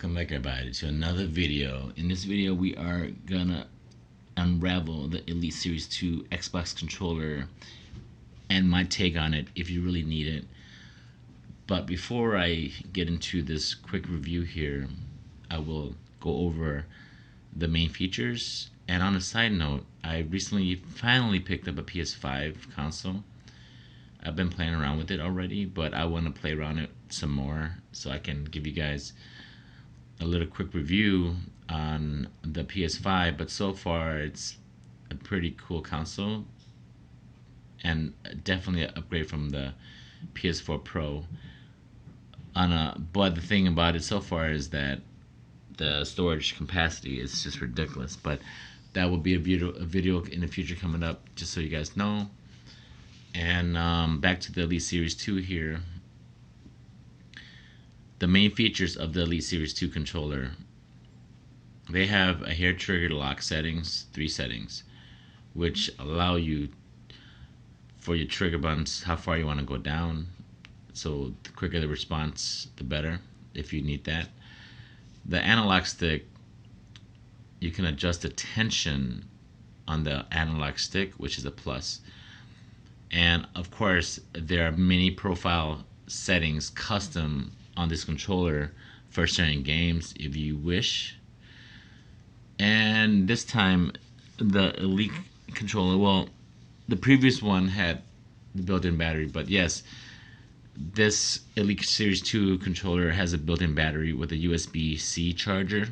welcome back everybody to another video. In this video we are gonna unravel the Elite Series 2 Xbox controller and my take on it if you really need it. But before I get into this quick review here, I will go over the main features. And on a side note, I recently finally picked up a PS5 console. I've been playing around with it already, but I want to play around it some more so I can give you guys a little quick review on the PS5. But so far it's a pretty cool console and definitely an upgrade from the PS4 Pro. But the thing about it so far is that the storage capacity is just ridiculous. But that will be a video in the future coming up, just so you guys know. And back to the Elite Series 2 here. The main features of the Elite Series 2 controller. They have a hair trigger lock settings, 3 settings, which allow you for your trigger buttons how far you want to go down. So the quicker the response, the better, if you need that. The analog stick, you can adjust the tension on the analog stick, which is a plus. And of course, there are many profile settings custom on this controller for certain games if you wish. And this time, the Elite controller, well, the previous one had the built-in battery, but yes, this Elite Series 2 controller has a built-in battery with a USB-C charger.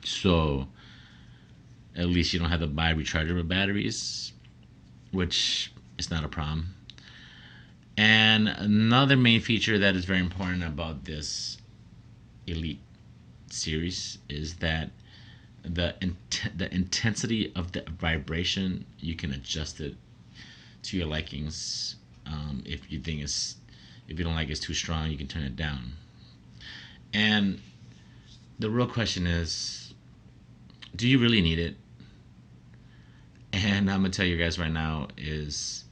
So at least you don't have to buy rechargeable batteries, which is not a problem. And another main feature that is very important about this Elite series is that the intensity of the vibration, you can adjust it to your likings. If you don't like it's too strong, you can turn it down. And the real question is, do you really need it? And I'm gonna tell you guys right now is,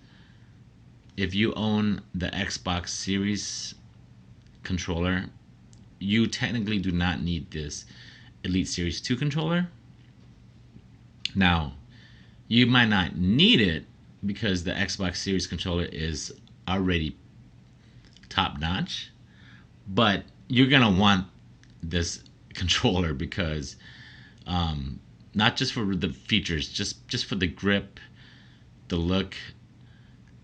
if you own the Xbox Series controller, you technically do not need this Elite Series 2 controller. Now, you might not need it because the Xbox Series controller is already top notch, but you're gonna want this controller because not just for the features, just for the grip, the look,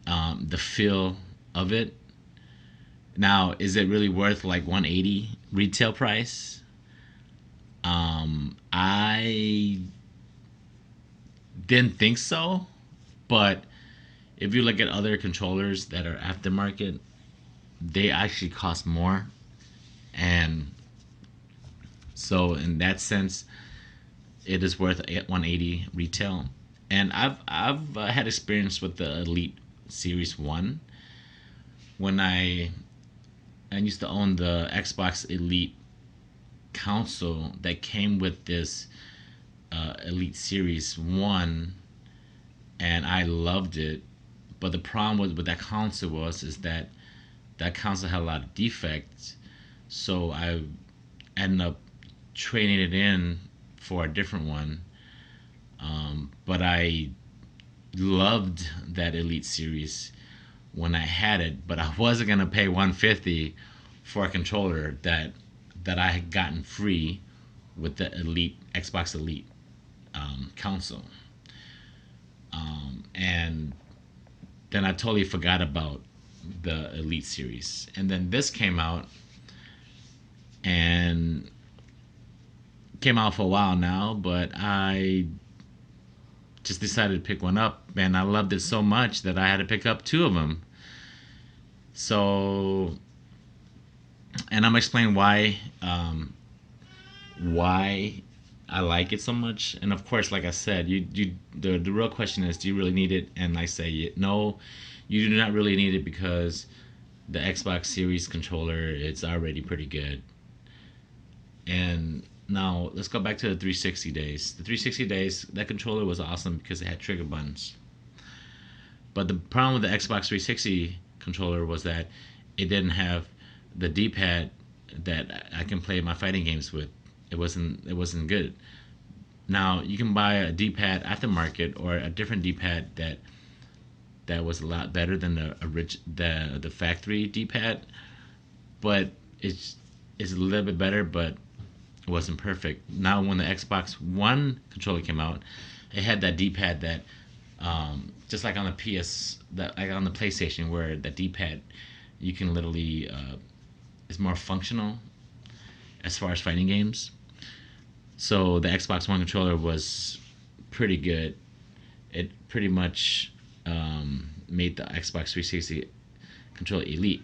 the feel of it. Now, is it really worth like $180 retail price? I didn't think so, but if you look at other controllers that are aftermarket, they actually cost more. And so in that sense, it is worth $180 retail. And I've had experience with the Elite Series 1 when I used to own the Xbox Elite console that came with this Elite Series 1, and I loved it. But the problem with that console is that console had a lot of defects, so I ended up trading it in for a different one. But I loved that Elite Series when I had it, but I wasn't gonna pay $150 for a controller that I had gotten free with the Elite Xbox Elite console. And then I totally forgot about the Elite Series, and then this came out for a while now, but I just decided to pick one up, and I loved it so much that I had to pick up 2 of them. So, and I'm gonna explain why I like it so much. And of course, like I said, the real question is, do you really need it? And I say no, you do not really need it, because the Xbox Series controller, it's already pretty good. And now let's go back to the 360 days. The 360 days, that controller was awesome because it had trigger buttons. But the problem with the Xbox 360 controller was that it didn't have the D-pad that I can play my fighting games with. It wasn't good. Now you can buy a D-pad aftermarket or a different D-pad that was a lot better than the factory D-pad, but it's a little bit better, but it wasn't perfect. Now when the Xbox One controller came out, it had that D-pad that just like on the like on the PlayStation, where the D-pad you can literally is more functional as far as fighting games. So the Xbox One controller was pretty good. It pretty much made the Xbox 360 controller elite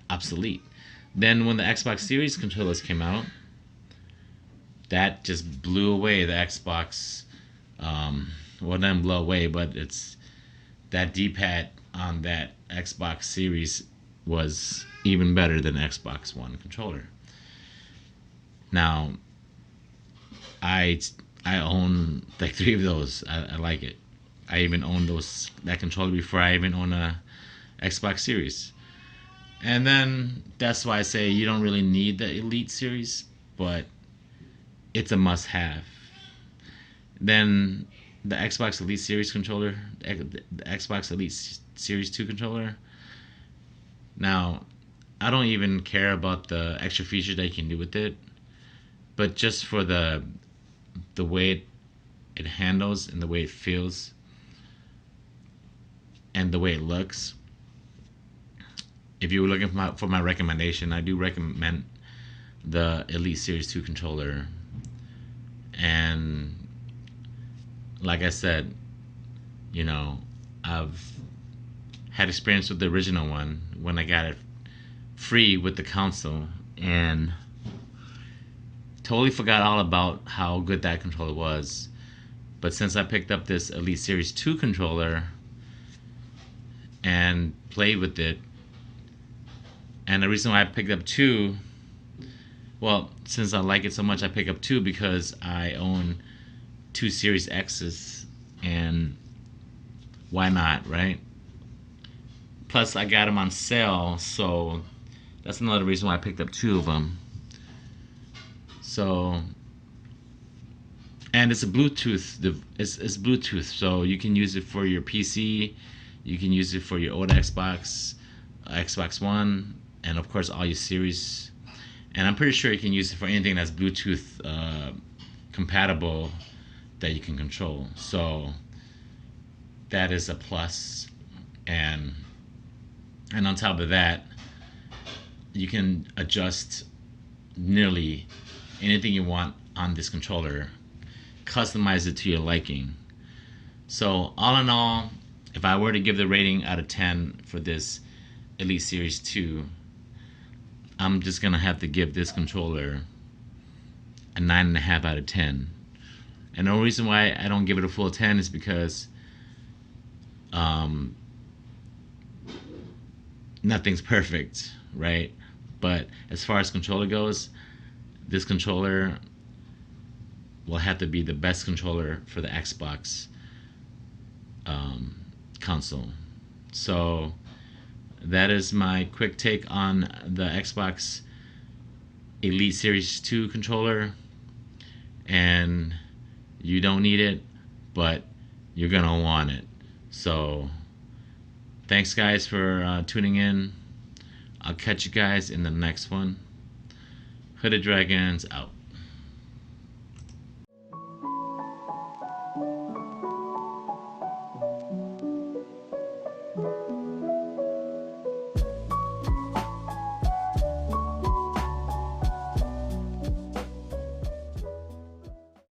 obsolete. Then when the Xbox Series controllers came out, that just blew away the Xbox. Well, not blow away, but it's that D-pad on that Xbox Series was even better than Xbox One controller. Now, I I own like three of those. I like it. I even own that controller before I even own a Xbox Series. And then that's why I say you don't really need the Elite Series, but it's a must-have. Then the Xbox Elite Series controller, the Xbox Elite Series 2 controller. Now, I don't even care about the extra features that you can do with it, but just for the way it handles and the way it feels and the way it looks. If you were looking for my recommendation, I do recommend the Elite Series 2 controller. And like I said, I've had experience with the original one when I got it free with the console, and totally forgot all about how good that controller was. But since I picked up this Elite Series 2 controller and played with it, and the reason why I picked up two, well, since I like it so much, I picked up two because I own two Series X's, and why not, right? Plus, I got them on sale, so that's another reason why I picked up two of them. So, and it's a Bluetooth. It's Bluetooth, so you can use it for your PC, you can use it for your old Xbox, Xbox One, and of course all your series. And I'm pretty sure you can use it for anything that's Bluetooth compatible that you can control. So that is a plus. And on top of that, you can adjust nearly anything you want on this controller, customize it to your liking. So all in all, if I were to give the rating out of 10 for this Elite Series 2, I'm just gonna have to give this controller a 9.5 out of 10. And the only reason why I don't give it a full 10 is because nothing's perfect, right? But as far as controller goes, this controller will have to be the best controller for the Xbox console. So that is my quick take on the Xbox Elite Series 2 controller. And you don't need it, but you're gonna want it. So thanks guys for tuning in. I'll catch you guys in the next one. Hooded Dragons out.